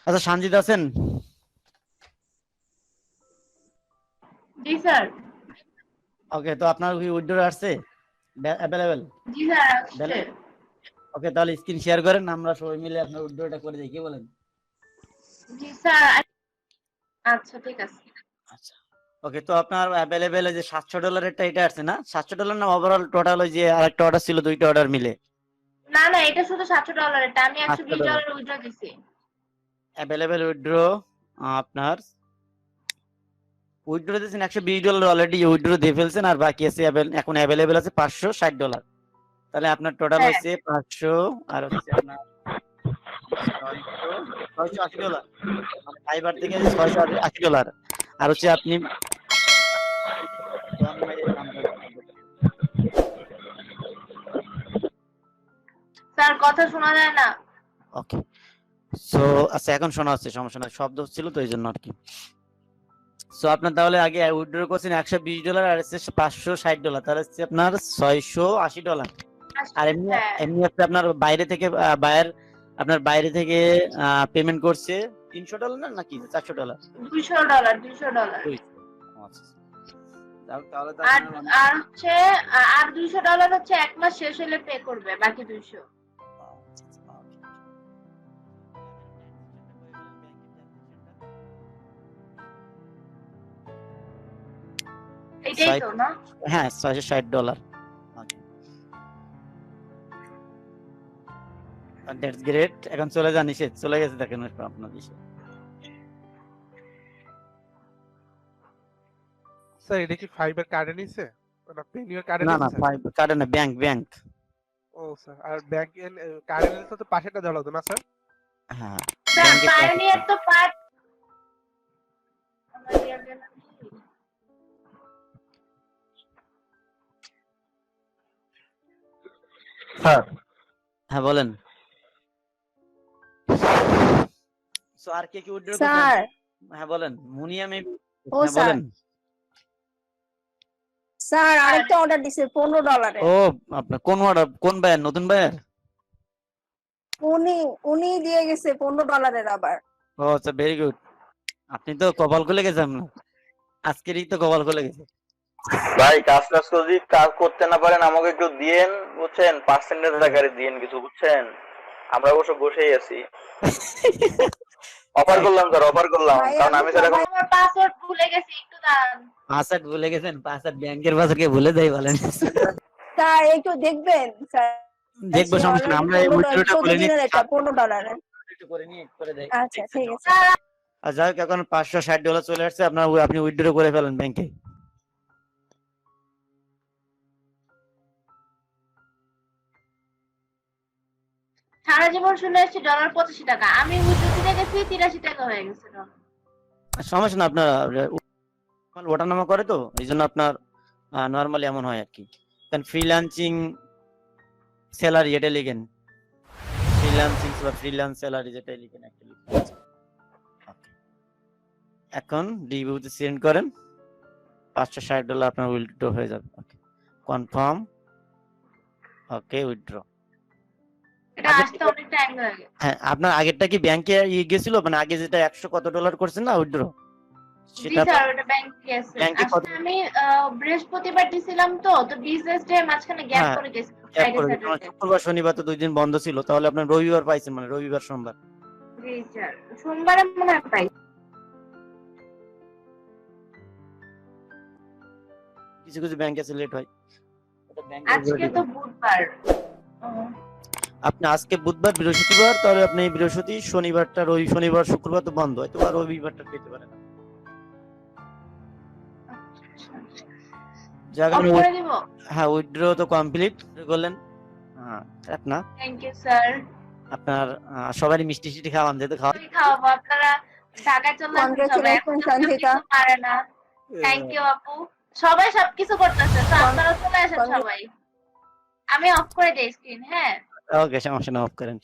আচ্ছা সঞ্জিত আছেন? জি স্যার। ওকে, তো আপনার কি উইথড্র আসছে অ্যাভেলেবেল? জি স্যার আসছে। ওকে, তাহলে স্ক্রিন শেয়ার করেন, আমরা সবাই মিলে আপনার উইথড্রটা করে দিই, কি বলেন? জি স্যার। আচ্ছা ঠিক আছে। আচ্ছা, ওকে, তো আপনার অ্যাভেলেবেল যে $700 এটা আসছে না? $700 না ওভারঅল টোটাল ওই যে আরেকটা অর্ডার ছিল, দুইটা অর্ডার মিলে? না না, এটা শুধু $700 এটা আমি $700 $120 উইথড্র দিছি। অ্যাভেলেবেল উইথড্র আপনার উইথড্র দিয়েছেন $120 অলরেডি উইথড্র দিয়ে ফেলছেন, আর বাকি আছে এখন অ্যাভেলেবেল আছে $560। তাহলে আপনার টোটাল হ্যাঁ হচ্ছে 500 আর হচ্ছে আপনার 680 $680, মানে ফাইবার থেকে $680। আর হচ্ছে আপনি স্যার, কথা শোনা যায় না। ওকে, সো আচ্ছা এখন শোনা হচ্ছে, সমস্যা নাই, শব্দ হচ্ছিল তো এই জন্য আর কি। সো আপনার তাহলে আগে উইথড্র করছেন $120 আর হচ্ছে $560, তাহলে হচ্ছে আপনার $680। আর এমনি হ্যাঁ এমনি হচ্ছে আপনার বাইরে থেকে বায়ার আপনার বাইরে থেকে পেমেন্ট করছে $300 না নাকি $400? $200 আচ্ছা, তাহলে তো আর আপনার আর হচ্ছে আর $200 হচ্ছে 1 মাস শেষ হলে পে করবে, বাকি 200। এটাই তো না? হ্যাঁ, $660। That's great. এখন চলে যান, নিষেধ চলে গেছে, দেখেন আপনার নিষেধ। স্যার এটা কি ফাইবার কার্ডে নিছে না পেনিয়র কার্ডে না নিছে না, স্যার? কার্ডে না, ব্যাংক। ও স্যার, আর ব্যাংক কার্ডে নিলে তো পাশেটা দেওয়া হতো না স্যার? হ্যাঁ, স্যার ব্যাংকে পায়োনিয়ার তো পার্ট স্যার। হ্যাঁ বলেন। সো আর কে কি উইথড্র করছেন? স্যার। হ্যাঁ বলেন, মুনিয়া মেবি। ও হ্যাঁ স্যার। বলেন। স্যার আরেকটা অর্ডার দিছে $15। ও, আপনার কোন অর্ডার, কোন বায়ার, নতুন বায়ার? উনি উনি দিয়ে গেছে $15 আবার। ও আচ্ছা, ভেরি গুড। আপনি তো কপাল খুলে গেছেন না, আজকেরই তো কপাল খুলে গেছে। ভাই কাজ যদি কাজ করতে না পারেন আমাকে একটু দিয়েন, বুঝছেন, পার্সেন্টেজ আকারে দিয়েন কিছু, বুঝছেন, আমরা অবশ্য বসেই আছি। অফার করলাম স্যার, অফার করলাম, কারণ আমি স্যার এখন আমার পাসওয়ার্ড ভুলে গেছি, একটু দাঁড়ান। পাসওয়ার্ড ভুলে গেছেন? পাসওয়ার্ড ব্যাংকের পাসওয়ার্ড কে ভুলে দেয় বলেন? স্যার একটু দেখবেন স্যার। দেখবো, সমস্যা না, আমরা এই উইথড্রটা করে নিই, এটা $15। একটু করে নিই, করে দেই। আচ্ছা ঠিক আছে। আর যাই হোক, এখন $560 চলে আসছে আপনার, আপনি উইথড্র করে ফেলেন ব্যাংকে। সারা জীবন শুনে আসছি $85, আমি উইথড্র দিতে গেছি $83 হয়ে গেছে। সমস্যা না, আপনার ওঠানামা করে তো এই জন্য আপনার নর্মালি এমন হয় আর কি। কারণ ফ্রিল্যান্সিং স্যালারি এটা লিখেন, ফ্রিল্যান্সিং বা ফ্রিল্যান্স স্যালারি যেটা লিখেন অ্যাকচুয়ালি। এখন ডিভিউতে সেন্ড করেন, $560 আপনার উইথড্র হয়ে যাবে। ওকে, কনফার্ম। ওকে, উইথড্র। এটা আসতে অনেক টাইম লাগে। হ্যাঁ, আপনার আগেরটা কি ব্যাংকে গেছিল, মানে আগে যেটা 100 কত ডলার করছেন না উইথড্র, জি সেটা স্যার, ওটা ব্যাংকে গেছে। ব্যাংকে কত? আসলে আমি বৃহস্পতিবার দিছিলাম তো বিজনেস ডে মাঝখানে গ্যাপ হ্যাঁ, করে গেছে, গ্যাপ ফ্রাইডে করে স্যাটারডে। শুক্রবার শনিবার তো 2 দিন বন্ধ ছিল, তাহলে আপনার রবিবার পাইছেন, মানে রবিবার সোমবার। জি স্যার, সোমবারে মনে হয় পাই। কিছু কিছু ব্যাংক আছে লেট হয়। আজকে তো বুধবার। আপনি আজকে বুধবার বৃহস্পতিবার, তাহলে আপনি বৃহস্পতি শনিবারটা শনিবার শুক্রবার তো বন্ধ, হয়তো আর রবিবারটা পেতে পারেন। হ্যাঁ, উইথড্র তো কমপ্লিট করলেন। হ্যাঁ, আপনার থ্যাংক ইউ স্যার। আপনার সবারই মিষ্টি টিষ্টি খাওয়ান, যেহেতু খাওয়াবো, আপনারা ঢাকায় চলে আসবেন সবাই, এখন সঞ্জিতা। পারে না। থ্যাংক ইউ আপু, সবাই সবকিছু করতেছে, আপনারা চলে আসেন সবাই। আমি অফ করে দেই স্ক্রিন। হ্যাঁ ওকে, সমস্যা না, অফ করেন।